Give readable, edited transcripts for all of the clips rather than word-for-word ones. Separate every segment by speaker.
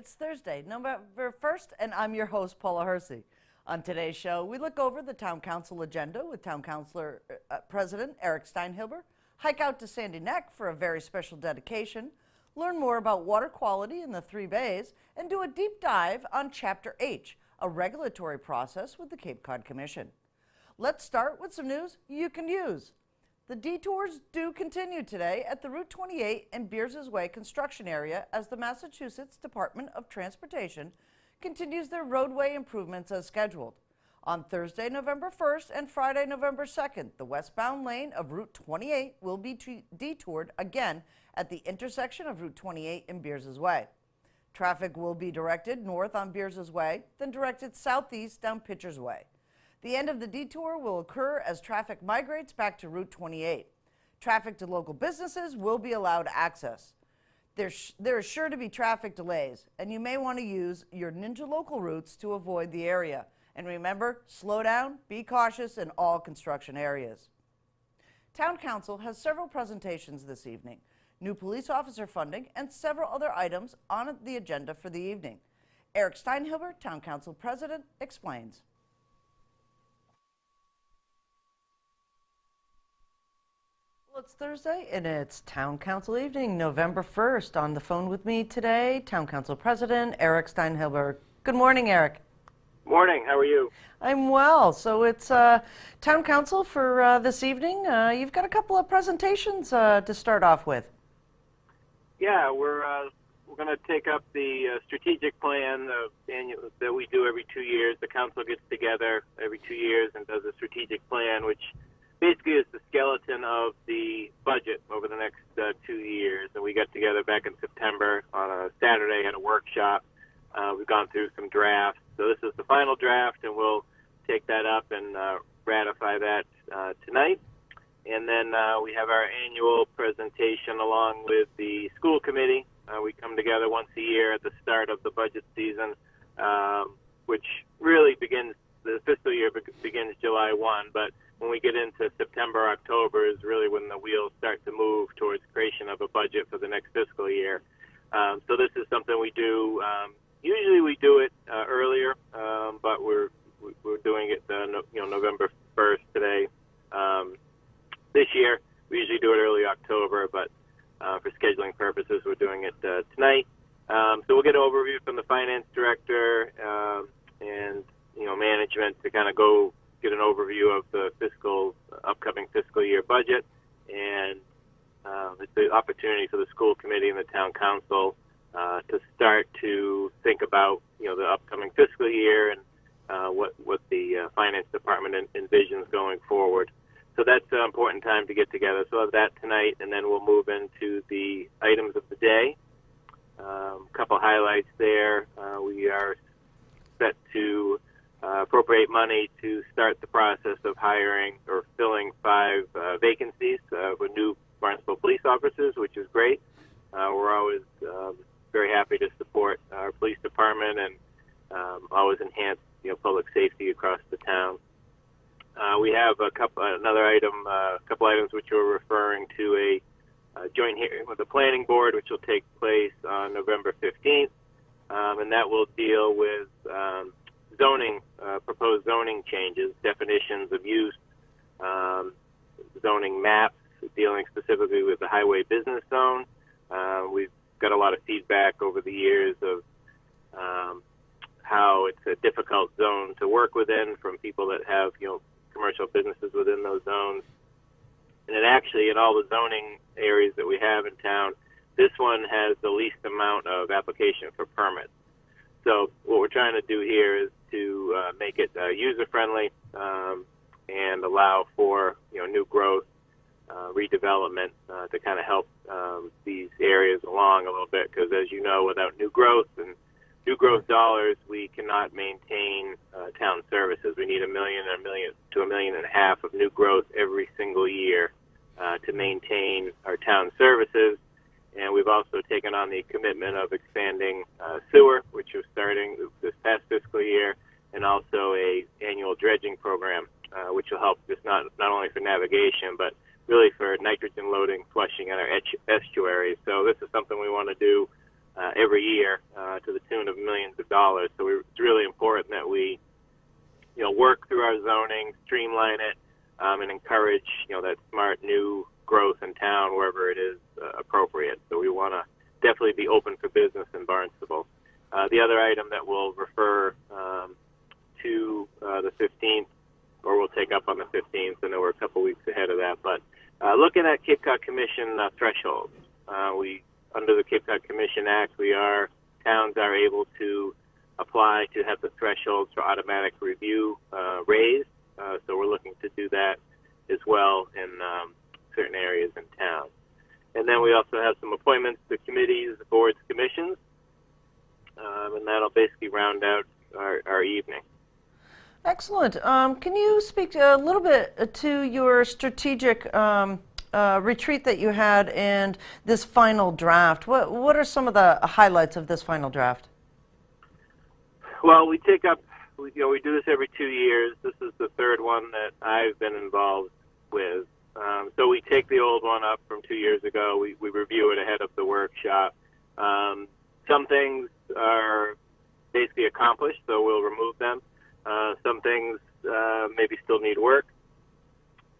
Speaker 1: It's Thursday, November 1st, and I'm your host, Paula Hersey. On today's show, we look over the Town Council agenda with Town Councilor President Eric Steinhilber, hike out to Sandy Neck for a very special dedication, learn more about water quality in the Three Bays, and do a deep dive on Chapter H, a regulatory process with the Cape Cod Commission. Let's start with some news you can use. The detours do continue today at the Route 28 and Beers' Way construction area as the Massachusetts Department of Transportation continues their roadway improvements as scheduled. On Thursday, November 1st and Friday, November 2nd, the westbound lane of Route 28 will be detoured again at the intersection of Route 28 and Beers' Way. Traffic will be directed north on Beers' Way, then directed southeast down Pitcher's Way. The end of the detour will occur as traffic migrates back to Route 28. Traffic to local businesses will be allowed access. There is sure to be traffic delays, and you may want to use your Ninja Local routes to avoid the area. And remember, slow down, be cautious in all construction areas. Town Council has several presentations this evening, new police officer funding, and several other items on the agenda for the evening. Eric Steinhilber, Town Council President, explains. Well, it's Thursday, and it's Town Council evening, November 1st. On the phone with me today, Town Council President Eric Steinhilber. Good morning, Eric.
Speaker 2: Morning. How are you?
Speaker 1: I'm well. So it's Town Council for this evening. You've got a couple of presentations to start off with.
Speaker 2: Yeah, we're going to take up the strategic plan that we do every 2 years. The council gets together every 2 years and does a strategic plan, which basically is the skeleton of the budget over the next 2 years. And we got together back in September on a Saturday, had a workshop. We've gone through some drafts. So this is the final draft, and we'll take that up and ratify that tonight. And then we have our annual presentation along with the school committee. We come together once a year at the start of the budget season, which really begins, the fiscal year begins July 1, but when we get into September, October is really when the wheels start to move towards creation of a budget for the next fiscal year. So this is something we do. Usually we do it earlier, but we're doing it November 1st today. This year we usually do it early October, but for scheduling purposes we're doing it tonight. So we'll get an overview from the finance director and management to kind of go get an overview of the upcoming fiscal year budget, and it's the opportunity for the school committee and the town council to start to think about the upcoming fiscal year and what the finance department envisions going forward. So that's an important time to get together. So we'll have that tonight, and then we'll move into the items of the day. A couple highlights there. We are set to appropriate money to start the process of hiring or filling 5 vacancies with new Barnstable police officers, which is great. We're always very happy to support our police department and always enhance public safety across the town. We have a couple items which we're referring to a joint hearing with the planning board, which will take place on November 15th, and that will deal with proposed zoning changes, definitions of use, zoning maps, dealing specifically with the highway business zone. We've got a lot of feedback over the years of how it's a difficult zone to work within from people that have commercial businesses within those zones. And it actually, in all the zoning areas that we have in town, this one has the least amount of application for permits. So what we're trying to do here is to make it user-friendly and allow for new growth, redevelopment to kind of help these areas along a little bit. Because as you know, without new growth and new growth dollars, we cannot maintain town services. We need $1 million to $1.5 million of new growth every single year to maintain our town services. And we've also taken on the commitment of expanding sewer, which was starting this past fiscal year, and also a annual dredging program, which will help just not only for navigation, but really for nitrogen loading, flushing in our estuaries. So this is something we want to do every year to the tune of millions of dollars. So it's really important that we work through our zoning, streamline it, and encourage that smart new growth in town wherever it is appropriate. So we want to definitely be open for business in Barnstable. The other item that we'll refer to the 15th, or we'll take up on the 15th. I know we're a couple weeks ahead of that, but looking at Cape Cod Commission thresholds. Under the Cape Cod Commission Act, towns are able to apply to have the thresholds for automatic review raised. So we're looking to do that as well in certain areas in town. And then we also have some appointments to committees, boards, commissions, and that'll basically round out our evening.
Speaker 1: Excellent. Can you speak a little bit to your strategic retreat that you had and this final draft? What are some of the highlights of this final draft?
Speaker 2: Well, we take up, we do this every 2 years. This is the third one that I've been involved with. So we take the old one up from 2 years ago. We review it ahead of the workshop. Some things are basically accomplished, so we'll remove them. Some things maybe still need work,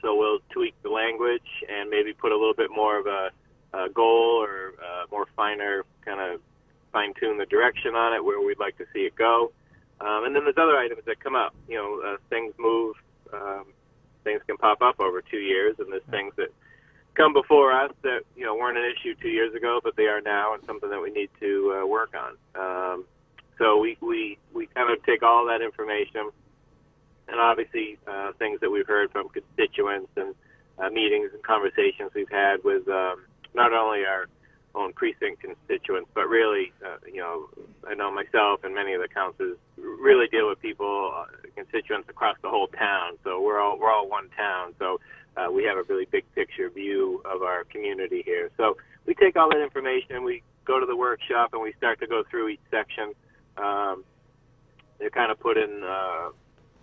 Speaker 2: so we'll tweak the language and maybe put a little bit more of a goal or more finer kind of fine-tune the direction on it where we'd like to see it go. And then there's other items that come up. Things move. Things can pop up over 2 years, and there's things that come before us that weren't an issue 2 years ago, but they are now, and something that we need to work on. So we kind of take all that information, and obviously things that we've heard from constituents and meetings and conversations we've had with not only our own precinct constituents, but really, I know myself and many of the councilors really deal with people, constituents across the whole town. So we're all one town. So we have a really big picture view of our community here. So we take all that information, we go to the workshop, and we start to go through each section. They're kind of put in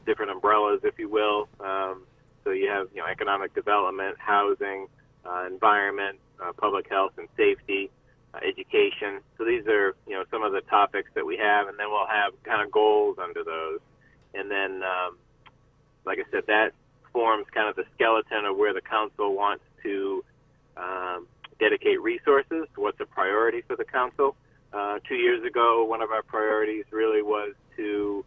Speaker 2: different umbrellas, if you will. So you have economic development, housing, environment, public health and safety, education. So these are some of the topics that we have, and then we'll have kind of goals under those. And then, like I said, that forms kind of the skeleton of where the council wants to dedicate resources, what's a priority for the council. 2 years ago, one of our priorities really was to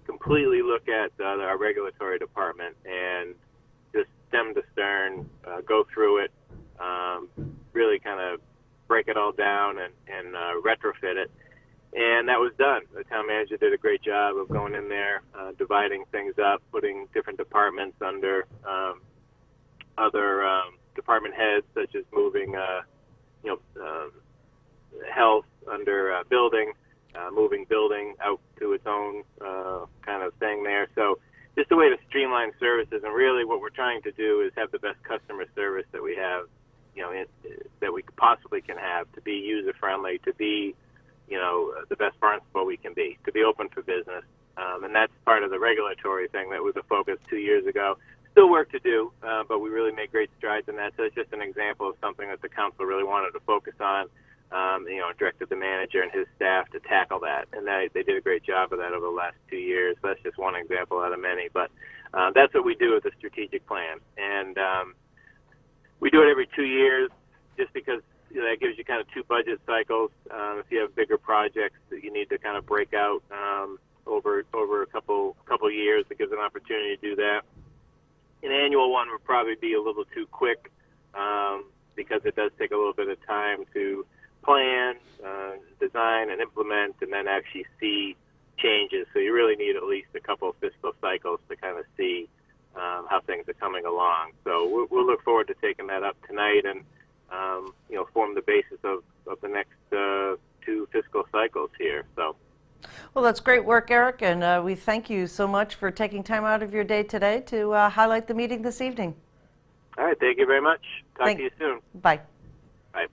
Speaker 2: completely look at our regulatory department and just stem to stern, go through it, really kind of break it all down and retrofit it. And that was done. The town manager did a great job of going in there, dividing things up, putting different departments under other department heads, such as moving, health under building, moving building out to its own kind of thing there. So just a way to streamline services, and really what we're trying to do is have the best customer service that we have, that we possibly can have, to be user-friendly, to be, the best Barnstable we can be, to be open for business. And that's part of the regulatory thing that was a focus 2 years ago. Still work to do, but we really made great strides in that. So it's just an example of something that the council really wanted to focus on. Directed the manager and his staff to tackle that, and they did a great job of that over the last 2 years. So that's just one example out of many, but that's what we do with the strategic plan. And we do it every 2 years just because that gives you kind of two budget cycles. If you have bigger projects that you need to kind of break out over a couple years, it gives an opportunity to do that. An annual one would probably be a little too quick because it does take a little bit of time to plan, design, and implement, and then actually see changes. So you really need at least a couple of fiscal cycles to kind of see how things are coming along. So we'll look forward to taking that up tonight and form the basis of the next 2 fiscal cycles here. So.
Speaker 1: Well, that's great work, Eric, and we thank you so much for taking time out of your day today to highlight the meeting this evening.
Speaker 2: All right, thank you very much. Talk to you soon.
Speaker 1: Bye.
Speaker 2: Bye.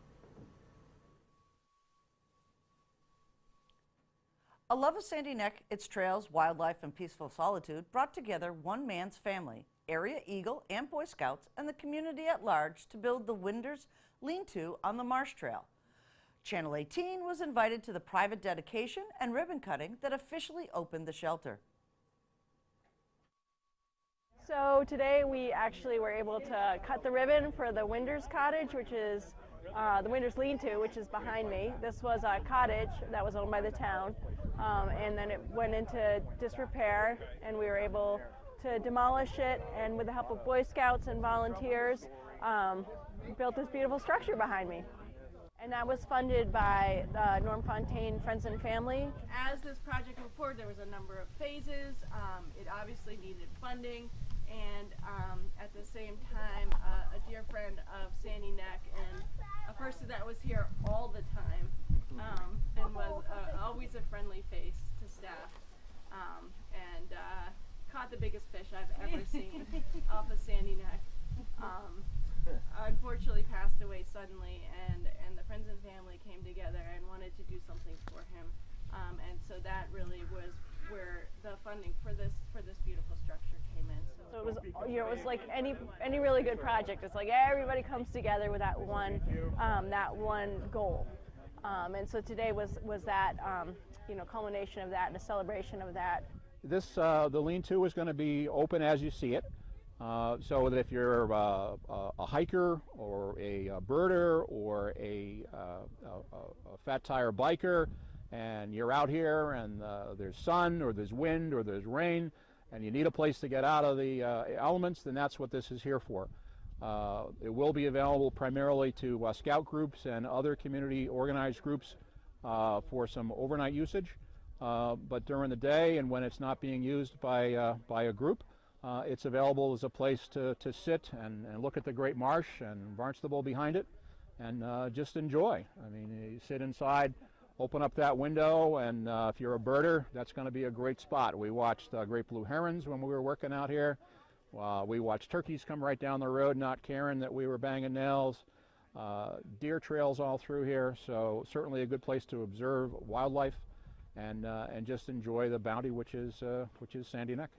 Speaker 1: A love of Sandy Neck, its trails, wildlife, and peaceful solitude brought together one man's family, Area Eagle and Boy Scouts, and the community at large to build the Winders Lean-To on the Marsh Trail. Channel 18 was invited to the private dedication and ribbon cutting that officially opened the shelter.
Speaker 3: So today we actually were able to cut the ribbon for the Winders Cottage, which is the Winders Lean-To, which is behind me. This was a cottage that was owned by the town, and then it went into disrepair, and we were able to demolish it, and with the help of Boy Scouts and volunteers, built this beautiful structure behind me. And that was funded by the Norm Fontaine Friends and Family. As this project moved forward, there was a number of phases. It obviously needed funding, and at the same time, a dear friend of Sandy Neck and a person that was here all the time and was always a friendly face to staff, and caught the biggest fish I've ever seen off of Sandy Neck. Unfortunately passed away suddenly, and the Friends and Family came together and wanted to do something for him, and so that really was where the funding for this beautiful structure came in. So it was, it was like any really good project. It's like everybody comes together with that one goal, and so today was that culmination of that and a celebration of that.
Speaker 4: This the lean-to is going to be open as you see it. So that if you're a hiker or a birder or a fat tire biker and you're out here and there's sun or there's wind or there's rain and you need a place to get out of the elements, then that's what this is here for. It will be available primarily to scout groups and other community organized groups for some overnight usage, but during the day and when it's not being used by a group, it's available as a place to sit and look at the great marsh and Barnstable behind it and just enjoy. I mean, you sit inside, open up that window, and if you're a birder, that's going to be a great spot. We watched great blue herons when we were working out here. We watched turkeys come right down the road, not caring that we were banging nails. Deer trails all through here, so certainly a good place to observe wildlife and just enjoy the bounty which is Sandy Neck.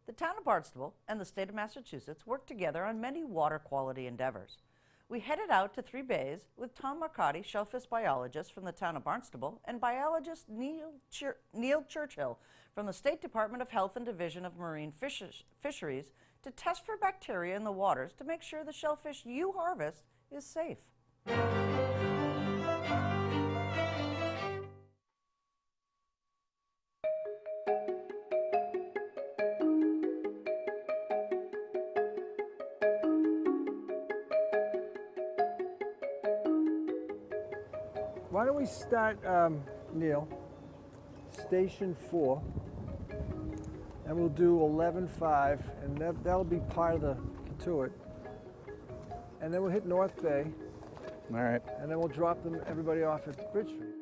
Speaker 1: The town of Barnstable and the state of Massachusetts work together on many water quality endeavors. We headed out to 3 bays with Tom Marcotti, shellfish biologist from the town of Barnstable, and biologist Neil Churchill from the State Department of Health and Division of Marine Fisheries to test for bacteria in the waters to make sure the shellfish you harvest is safe.
Speaker 5: Why don't we start, Neil, Station 4, and we'll do 11.5, and that'll be part of the Katuitt. And then we'll hit North Bay.
Speaker 4: All right.
Speaker 5: And then we'll drop everybody off at Bridge Street.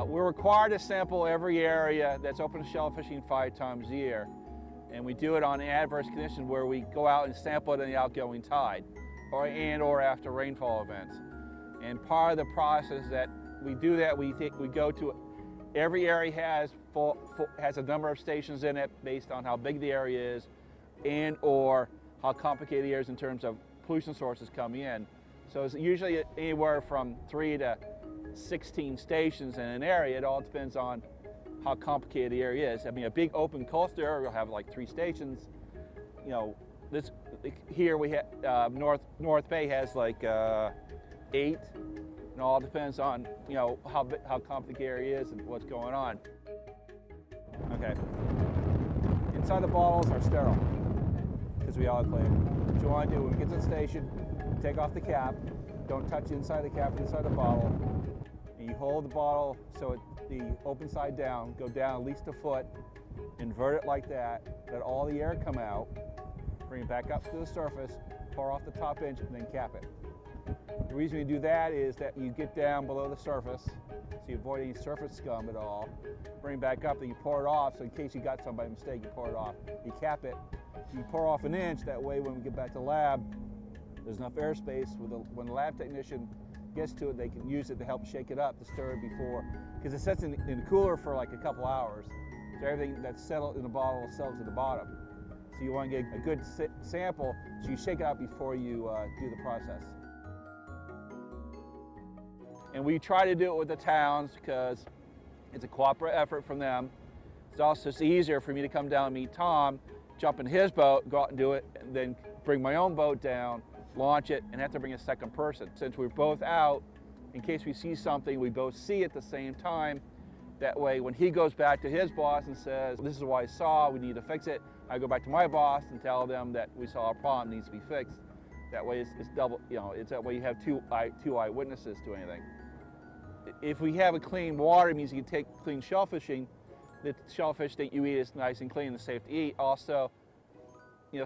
Speaker 6: We're required to sample every area that's open to shellfishing 5 times a year. And we do it on adverse conditions where we go out and sample it in the outgoing tide or after rainfall events. And part of the process that we do that, we go to every area has a number of stations in it based on how big the area is and or how complicated the area is in terms of pollution sources coming in. So it's usually anywhere from 3 to 16 stations in an area. It all depends on how complicated the area is. I mean, a big open coastal area will have like 3 stations. You know, this here we have North Bay has like 8. It all depends on how complicated the area is and what's going on. Okay. Inside the bottles are sterile because we autoclave. What you want to do when we get to the station, take off the cap. Don't touch inside the cap inside the bottle. And you hold the bottle so the open side down, go down at least a foot, invert it like that, let all the air come out, bring it back up to the surface, pour off the top edge, and then cap it. The reason we do that is that you get down below the surface, so you avoid any surface scum at all, bring it back up, then you pour it off, so in case you got some by mistake, you pour it off. You cap it, you pour off 1 inch, that way when we get back to the lab, there's enough airspace when the lab technician gets to it, they can use it to help shake it up, to stir it before, because it sits in the cooler for like a couple hours, So everything that's settled in the bottle settles at the bottom. So you want to get a good sample, so you shake it out before you do the process. And we try to do it with the towns because it's a cooperative effort from them. It's also easier for me to come down and meet Tom, jump in his boat, go out and do it, and then bring my own boat down, launch it, and have to bring a second person. Since we're both out, in case we see something, we both see at the same time. That way, when he goes back to his boss and says, this is what I saw, we need to fix it, I go back to my boss and tell them that we saw a problem, needs to be fixed. That way it's double, it's that way you have two eyewitnesses to anything. If we have a clean water, it means you can take clean shellfishing. The shellfish that you eat is nice and clean and safe to eat. Also,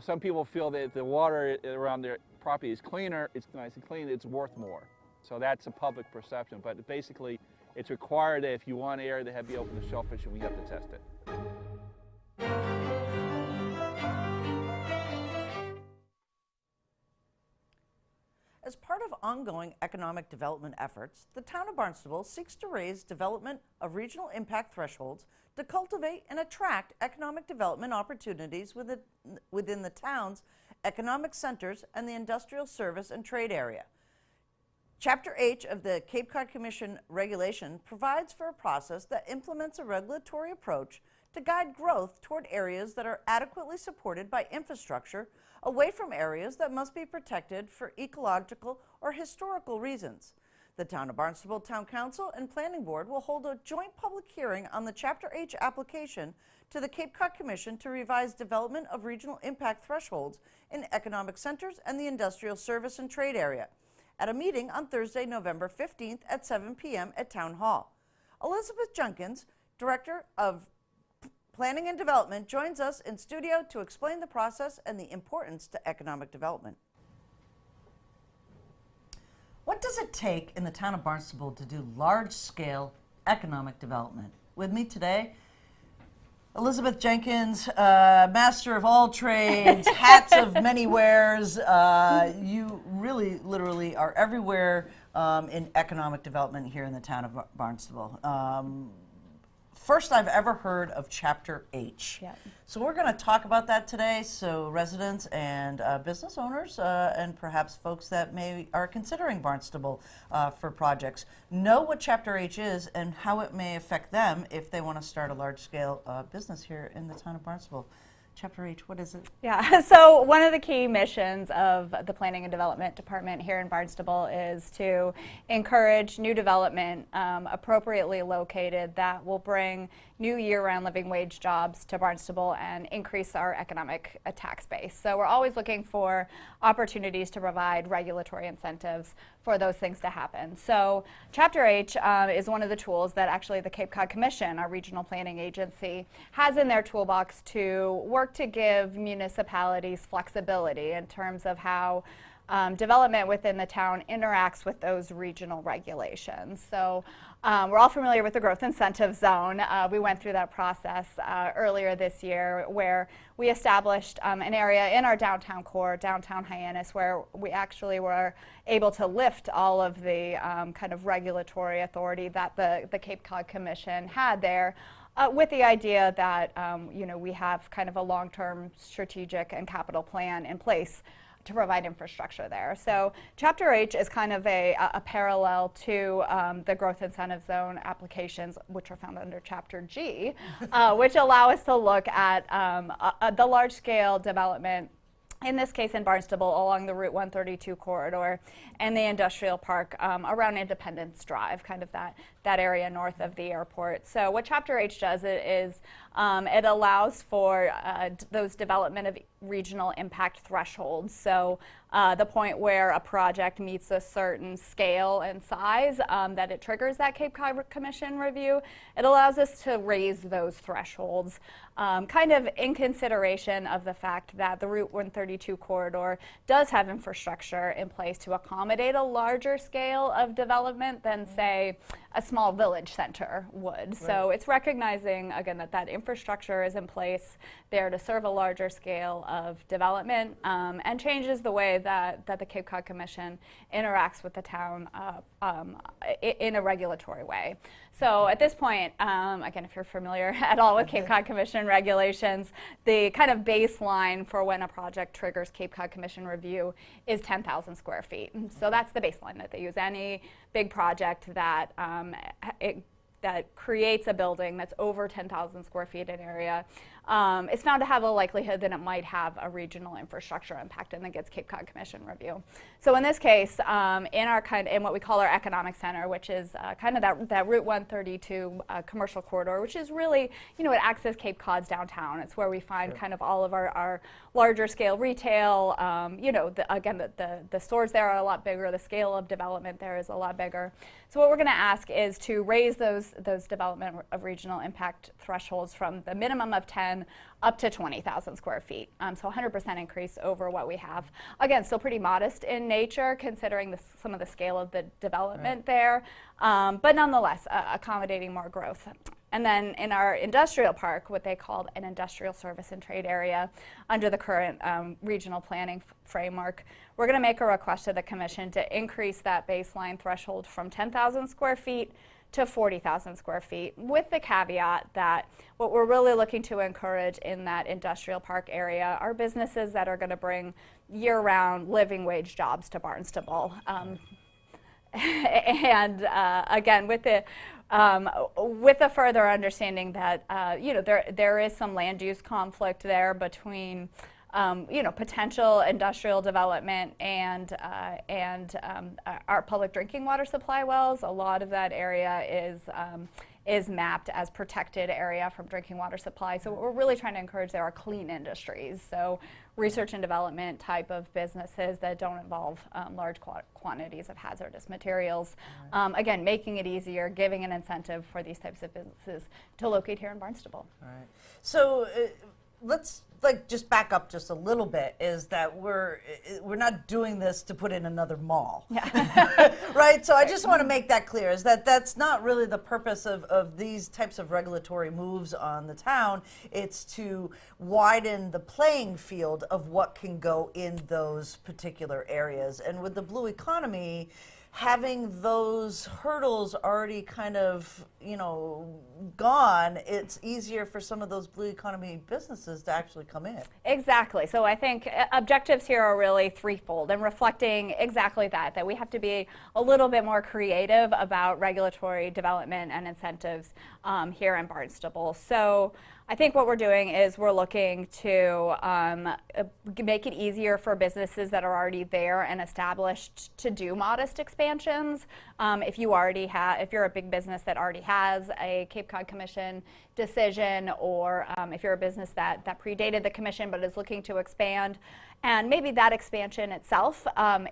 Speaker 6: some people feel that if the water around their property is cleaner, it's nice and clean, it's worth more. So that's a public perception, but basically it's required that if you want an area to be open to shellfishing, we have to test it.
Speaker 1: As part of ongoing economic development efforts, the town of Barnstable seeks to raise development of regional impact thresholds to cultivate and attract economic development opportunities within the town's economic centers and the industrial service and trade area. Chapter H of the Cape Cod Commission regulation provides for a process that implements a regulatory approach to guide growth toward areas that are adequately supported by infrastructure, away from areas that must be protected for ecological or historical reasons. The Town of Barnstable Town Council and Planning Board will hold a joint public hearing on the Chapter H application to the Cape Cod Commission to revise development of regional impact thresholds in economic centers and the industrial service and trade area at a meeting on Thursday, November 15th at 7 p.m. at Town Hall. Elizabeth Jenkins, Director of Planning and Development, joins us in studio to explain the process and the importance to economic development. What does it take in the town of Barnstable to do large-scale economic development? With me today, Elizabeth Jenkins, master of all trades, hats of many wears. You really, literally are everywhere in economic development here in the town of Barnstable. First I've ever heard of Chapter H.
Speaker 7: Yep.
Speaker 1: So we're going to talk about that today, so residents and business owners and perhaps folks that are considering Barnstable for projects know what Chapter H is and how it may affect them if they want to start a large-scale business here in the town of Barnstable. Chapter H, what is it?
Speaker 7: Yeah, so one of the key missions of the Planning and Development Department here in Barnstable is to encourage new development appropriately located that will bring new year-round living wage jobs to Barnstable and increase our economic tax base. So we're always looking for opportunities to provide regulatory incentives for those things to happen. So Chapter H is one of the tools that actually the Cape Cod Commission, our regional planning agency, has in their toolbox to work to give municipalities flexibility in terms of how development within the town interacts with those regional regulations. So we're all familiar with the growth incentive zone. We went through that process earlier this year where we established an area in our downtown core, downtown Hyannis, where we actually were able to lift all of the kind of regulatory authority that the Cape Cod Commission had there. With the idea that we have kind of a long-term strategic and capital plan in place to provide infrastructure there. So Chapter H is kind of a parallel to the growth incentive zone applications, which are found under Chapter G, which allow us to look at the large-scale development, in this case in Barnstable, along the Route 132 corridor and the industrial park around Independence Drive, kind of that area north of the airport. So what Chapter H does is it allows for those development of regional impact thresholds. So the point where a project meets a certain scale and size that it triggers that Cape Cod Commission review, it allows us to raise those thresholds kind of in consideration of the fact that the Route 132 corridor does have infrastructure in place to accommodate a larger scale of development than, say, a small village center would. Right. So it's recognizing, again, that infrastructure is in place there to serve a larger scale of development and changes the way that the Cape Cod Commission interacts with the town in a regulatory way. So at this point, again, if you're familiar at all with Cape Cod Commission regulations, the kind of baseline for when a project triggers Cape Cod Commission review is 10,000 square feet. And so that's the baseline that they use. Any big project that that creates a building that's over 10,000 square feet in area is found to have a likelihood that it might have a regional infrastructure impact, and then gets Cape Cod Commission review. So in this case, in what we call our economic center, which is kind of that Route 132 commercial corridor, which is really, it acts as Cape Cod's downtown. It's where we find kind of all of our larger scale retail. The stores there are a lot bigger. The scale of development there is a lot bigger. So what we're going to ask is to raise those development of regional impact thresholds from the minimum of 10 up to 20,000 square feet. So 100% increase over what we have. Again, still pretty modest in nature considering some of the scale of the development there, but nonetheless accommodating more growth. And then in our industrial park, what they called an industrial service and trade area under the current regional planning framework, we're going to make a request to the Commission to increase that baseline threshold from 10,000 square feet to 40,000 square feet, with the caveat that what we're really looking to encourage in that industrial park area are businesses that are going to bring year-round living wage jobs to Barnstable. And again, with the further understanding that there is some land use conflict there between potential industrial development and our public drinking water supply wells. A lot of that area is mapped as protected area from drinking water supply. So what we're really trying to encourage there are clean industries. So research and development type of businesses that don't involve large quantities of hazardous materials. Again, making it easier, giving an incentive for these types of businesses to locate here in Barnstable.
Speaker 1: All right. So let's just back up just a little bit, is that we're not doing this to put in another mall. Yeah. Right? So I just want to make that clear, is that that's not really the purpose of these types of regulatory moves on the town. It's to widen the playing field of what can go in those particular areas. And with the blue economy, having those hurdles already kind of, gone, it's easier for some of those blue economy businesses to actually come in.
Speaker 7: Exactly. So I think objectives here are really threefold, and reflecting exactly that we have to be a little bit more creative about regulatory development and incentives here in Barnstable. So I think what we're doing is we're looking to make it easier for businesses that are already there and established to do modest expansions. If you're a big business that already has a Cape Cod Commission decision, or if you're a business that predated the Commission but is looking to expand, and maybe that expansion itself,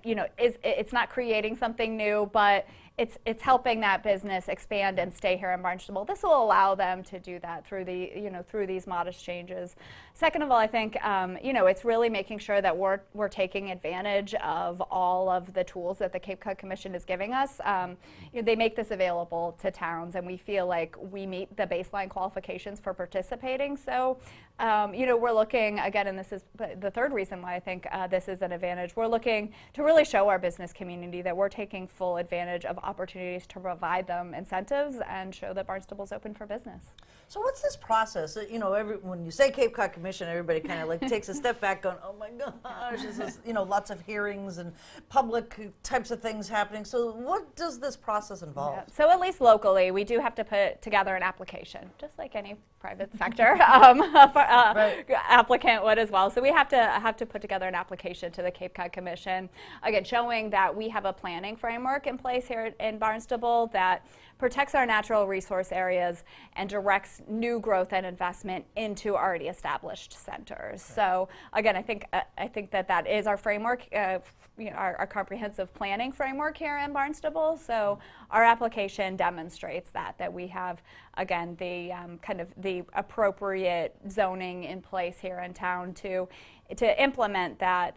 Speaker 7: it's not creating something new, but it's helping that business expand and stay here in Barnstable. This will allow them to do that through these modest changes. Second of all, I think it's really making sure that we're taking advantage of all of the tools that the Cape Cod Commission is giving us. They make this available to towns, and we feel like we meet the baseline qualifications for participating. So we're looking, again, and this is the third reason why I think this is an advantage. We're looking to really show our business community that we're taking full advantage of opportunities to provide them incentives and show that Barnstable's open for business.
Speaker 1: So what's this process? When you say Cape Cod Commission, everybody kind of takes a step back going, oh my gosh, this is, lots of hearings and public types of things happening. So what does this process involve?
Speaker 7: Yeah. So at least locally, we do have to put together an application, just like any private sector applicant would as well. So we have to put together an application to the Cape Cod Commission, again, showing that we have a planning framework in place here in Barnstable that protects our natural resource areas and directs new growth and investment into already established centers. Okay. So again, I think that is our framework, our comprehensive planning framework here in Barnstable. So our application demonstrates that we have, again, the kind of the appropriate zoning in place here in town to to implement that,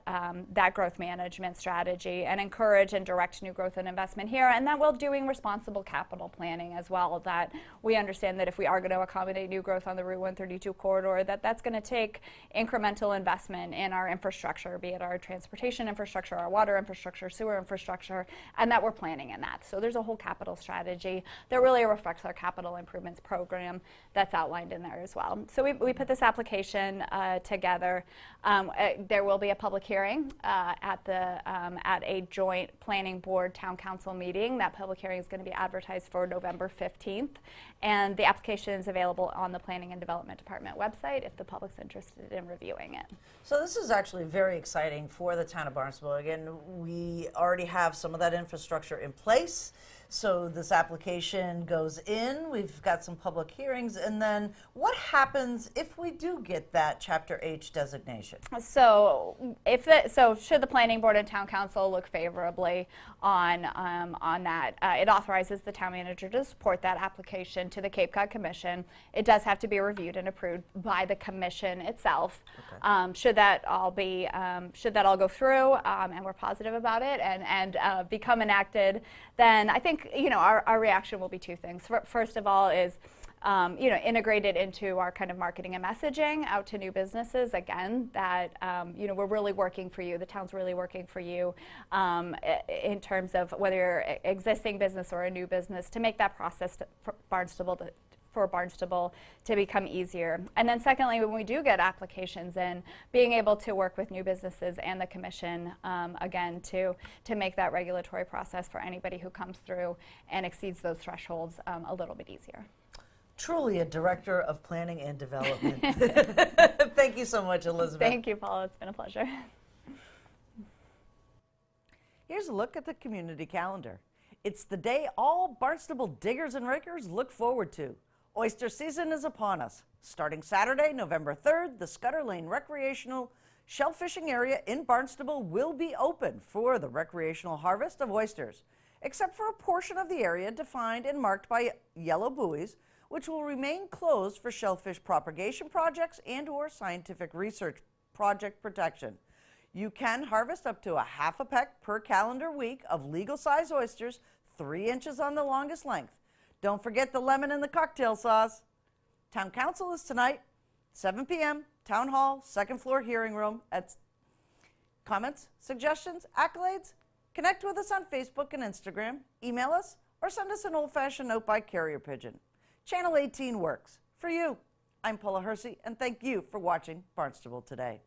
Speaker 7: that growth management strategy and encourage and direct new growth and investment here, and that while doing responsible capital planning as well, that we understand that if we are going to accommodate new growth on the Route 132 corridor, that that's going to take incremental investment in our infrastructure, be it our transportation infrastructure, our water infrastructure, sewer infrastructure, and that we're planning in that. So there's a whole capital strategy that really reflects our capital improvements program that's outlined in there as well. So we put this application together. There will be a public hearing at a joint planning board town council meeting. That public hearing is going to be advertised for November 15th, and the application is available on the Planning and Development Department website if the public's interested in reviewing it.
Speaker 1: So this is actually very exciting for the town of Barnstable. Again, we already have some of that infrastructure in place. So this application goes in, we've got some public hearings, and then what happens if we do get that Chapter H designation?
Speaker 7: So should the planning board and town council look favorably on that, it authorizes the town manager to support that application to the Cape Cod Commission. It does have to be reviewed and approved by the commission itself. Okay. Should that all go through and we're positive about it and become enacted, then I think our reaction will be two things. First of all is integrated into our kind of marketing and messaging out to new businesses, again, that we're really working for you, the town's really working for you in terms of whether you're an existing business or a new business, to make that process for Barnstable to become easier. And then secondly, when we do get applications in, being able to work with new businesses and the commission, again, to make that regulatory process for anybody who comes through and exceeds those thresholds a little bit easier.
Speaker 1: Truly a director of planning and development. Thank you so much, Elizabeth.
Speaker 7: Thank you, Paula. It's been a pleasure.
Speaker 1: Here's a look at the community calendar. It's the day all Barnstable diggers and rakers look forward to. Oyster season is upon us. Starting Saturday, November 3rd, the Scudder Lane Recreational Shell Fishing Area in Barnstable will be open for the recreational harvest of oysters, except for a portion of the area defined and marked by yellow buoys, which will remain closed for shellfish propagation projects and/or scientific research project protection. You can harvest up to a half a peck per calendar week of legal-size oysters, 3 inches on the longest length. Don't forget the lemon in the cocktail sauce. Town Council is tonight, 7 p.m., Town Hall, second floor hearing room. Comments, suggestions, accolades? Connect with us on Facebook and Instagram, email us, or send us an old-fashioned note by carrier pigeon. Channel 18 works for you. I'm Paula Hersey, and thank you for watching Barnstable Today.